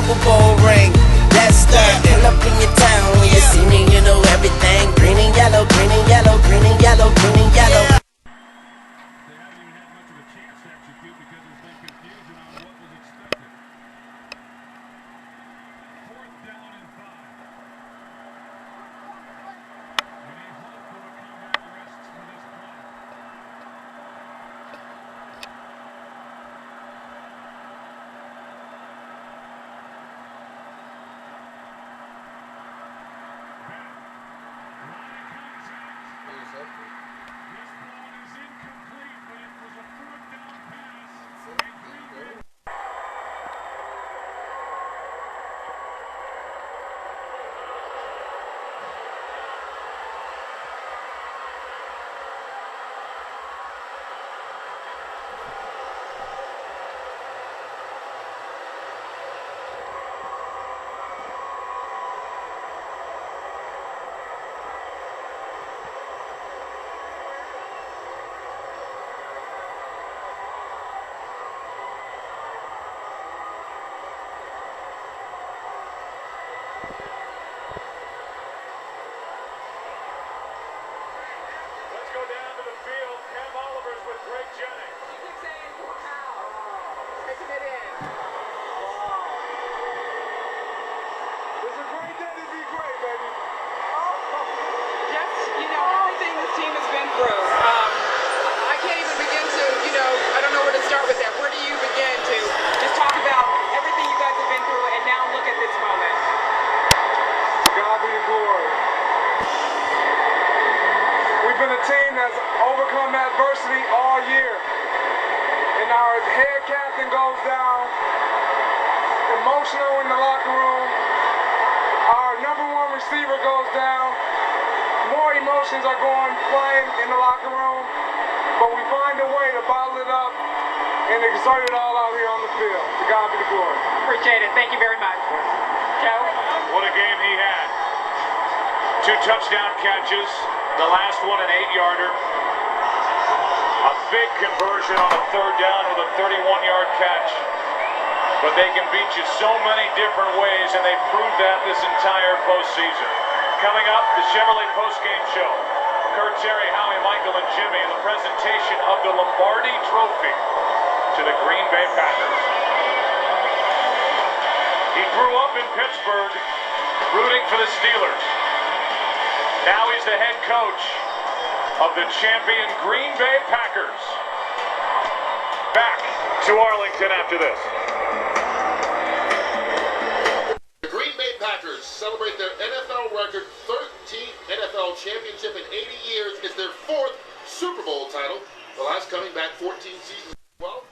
Super Bowl ring. Let's start. Pull up in your town. When you see me, you know everything. Green and yellow, green and yellow, green and yellow, green and yellow. Team that's overcome adversity all year, and our head captain goes down, emotional in the locker room. Our number one receiver goes down. More emotions are playing in the locker room, but we find a way to bottle it up and exert it all out here on the field. To God be the glory. Appreciate it. Thank you very much. Joe? What a game he had. 2 touchdown catches. The last one an 8-yarder. A big conversion on a 3rd down with a 31-yard catch. But they can beat you so many different ways, and they proved that this entire postseason. Coming up, the Chevrolet postgame show. Kurt, Terry, Howie, Michael, and Jimmy in the presentation of the Lombardi Trophy to the Green Bay Packers. He grew up in Pittsburgh, rooting for the Steelers. Now he's the head coach of the champion Green Bay Packers. Back to Arlington after this. The Green Bay Packers celebrate their NFL record 13th NFL championship in 80 years. It's their 4th Super Bowl title, the last coming back 14 seasons. Well,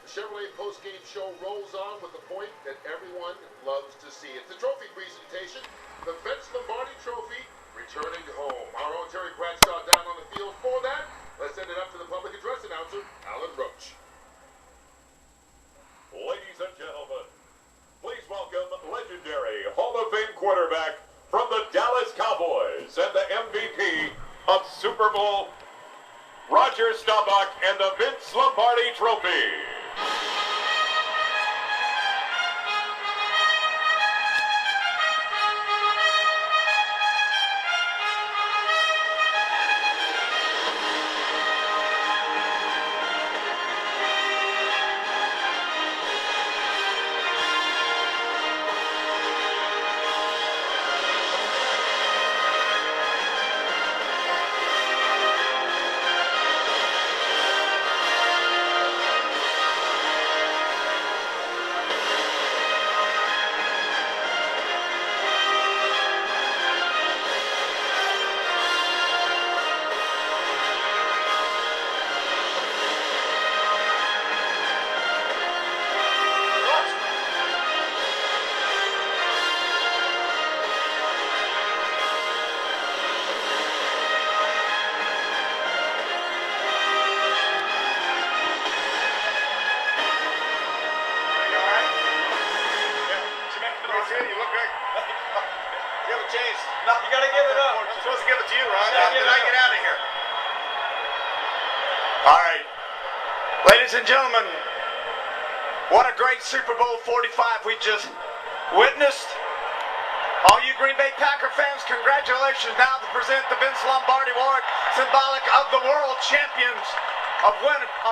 the Chevrolet postgame show rolls on with the point that everyone loves to see. It's the trophy presentation, the Vince Lombardi Trophy, returning home. Our own Terry Bradshaw down on the field for that. Let's send it up to the public address announcer, Alan Roach. Ladies and gentlemen, please welcome legendary Hall of Fame quarterback from the Dallas Cowboys and the MVP of Super Bowl, Roger Staubach, and the Vince Lombardi Trophy. No, you gotta give it up. I'm supposed to give it to you, Ron. How did I get out of here? All right. Ladies and gentlemen, what a great Super Bowl 45 we just witnessed. All you Green Bay Packer fans, congratulations now to present the Vince Lombardi Award, symbolic of the world champions of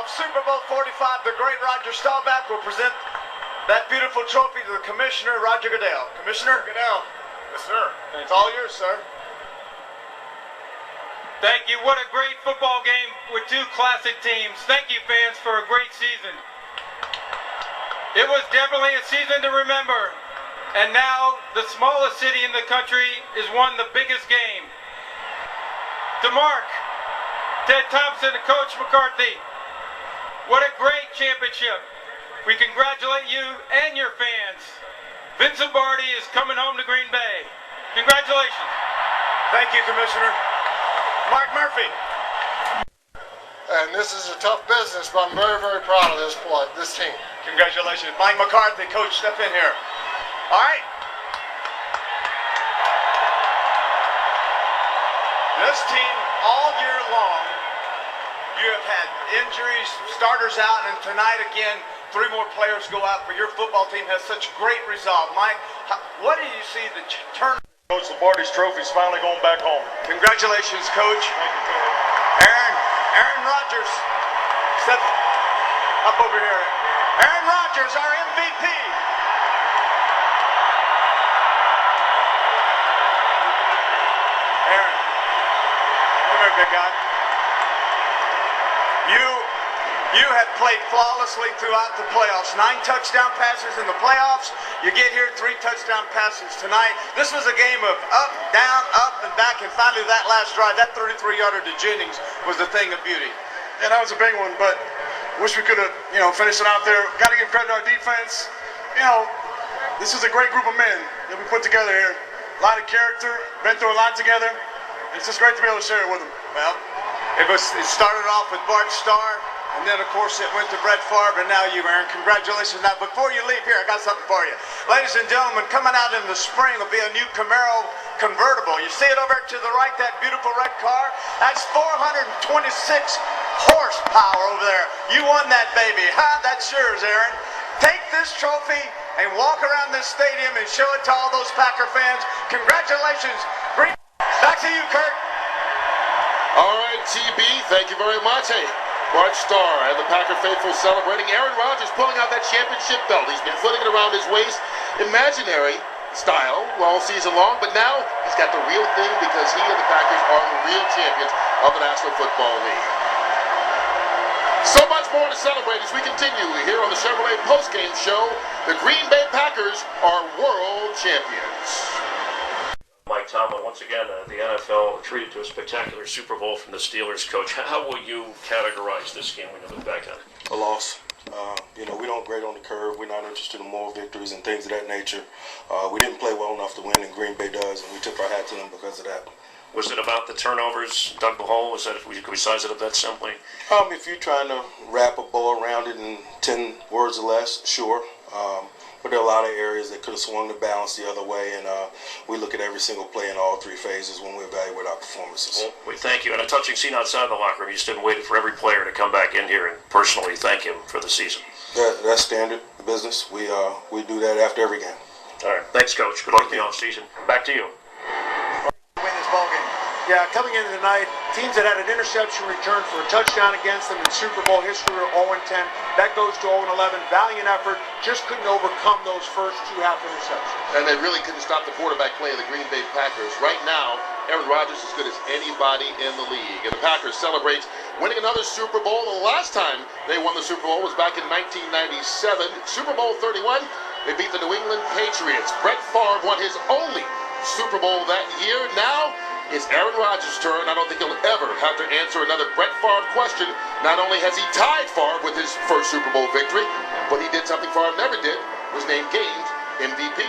Super Bowl 45. The great Roger Staubach will present that beautiful trophy to the Commissioner, Roger Goodell. Commissioner? Goodell. Yes, sir. It's all yours, sir. Thank you. What a great football game with two classic teams. Thank you, fans, for a great season. It was definitely a season to remember. And now, the smallest city in the country is won the biggest game. To Mark, Ted Thompson, and Coach McCarthy, what a great championship. We congratulate you and your fans. Vince Lombardi is coming home to Green Bay. Congratulations. Thank you, Commissioner. Mark Murphy. And this is a tough business, but I'm very, very proud of this team. Congratulations. Mike McCarthy, Coach, step in here. All right. This team, all year long, you have had injuries, starters out, and tonight again, 3 more players go out, but your football team has such great resolve. Mike, what do you see the turn? Coach Lombardi's trophy's finally going back home. Congratulations, Coach. Thank you, Coach. Aaron Rodgers, step up over here. Aaron Rodgers, our MVP. Aaron, come here, big guy. You have played flawlessly throughout the playoffs. 9 touchdown passes in the playoffs. You get here, 3 touchdown passes tonight. This was a game of up, down, up, and back, and finally that last drive, that 33-yarder to Jennings was the thing of beauty. Yeah, that was a big one, but wish we could have, finished it out there. Got to give credit to our defense. This is a great group of men that we put together here. A lot of character, been through a lot together. It's just great to be able to share it with them. Well, it started off with Bart Starr, and then, of course, it went to Brett Favre, and now you, Aaron. Congratulations. Now, before you leave here, I got something for you. Ladies and gentlemen, coming out in the spring will be a new Camaro convertible. You see it over to the right, that beautiful red car? That's 426 horsepower over there. You won that baby. That's yours, Aaron. Take this trophy and walk around this stadium and show it to all those Packer fans. Congratulations. Back to you, Kurt. All right, TB, thank you very much. Hey, Bart Starr and the Packer faithful celebrating. Aaron Rodgers pulling out that championship belt. He's been putting it around his waist, imaginary style, all season long, but now he's got the real thing because he and the Packers are the real champions of the National Football League. So much more to celebrate as we continue here on the Chevrolet postgame show. The Green Bay Packers are world champions. Mike Tomlin, once again, the NFL treated to a spectacular Super Bowl from the Steelers, Coach. How will you categorize this game when you look back at it? A loss. We don't grade on the curve. We're not interested in moral victories and things of that nature. We didn't play well enough to win, and Green Bay does, and we took our hat to them because of that. Was it about the turnovers, dug the hole? Could we size it up that simply? If you're trying to wrap a bow around it in 10 words or less, sure. But there are a lot of areas that could have swung the balance the other way, and we look at every single play in all 3 phases when we evaluate our performances. Well, we thank you. And a touching scene outside the locker room. You stood and waited for every player to come back in here and personally thank him for the season. That's standard business. We do that after every game. All right. Thanks, Coach. Good luck in the offseason. Back to you. Win this ball game. Yeah, coming into the night, teams that had an interception return for a touchdown against them in Super Bowl history are 0-10. That goes to 0-11. Valiant effort, just couldn't overcome those first 2 half interceptions. And they really couldn't stop the quarterback play of the Green Bay Packers. Right now, Aaron Rodgers is as good as anybody in the league. And the Packers celebrate winning another Super Bowl. The last time they won the Super Bowl was back in 1997. Super Bowl 31, they beat the New England Patriots. Brett Favre won his only Super Bowl that year. Now, it's Aaron Rodgers' turn. I don't think he'll ever have to answer another Brett Favre question. Not only has he tied Favre with his first Super Bowl victory, but he did something Favre never did, was named Games MVP.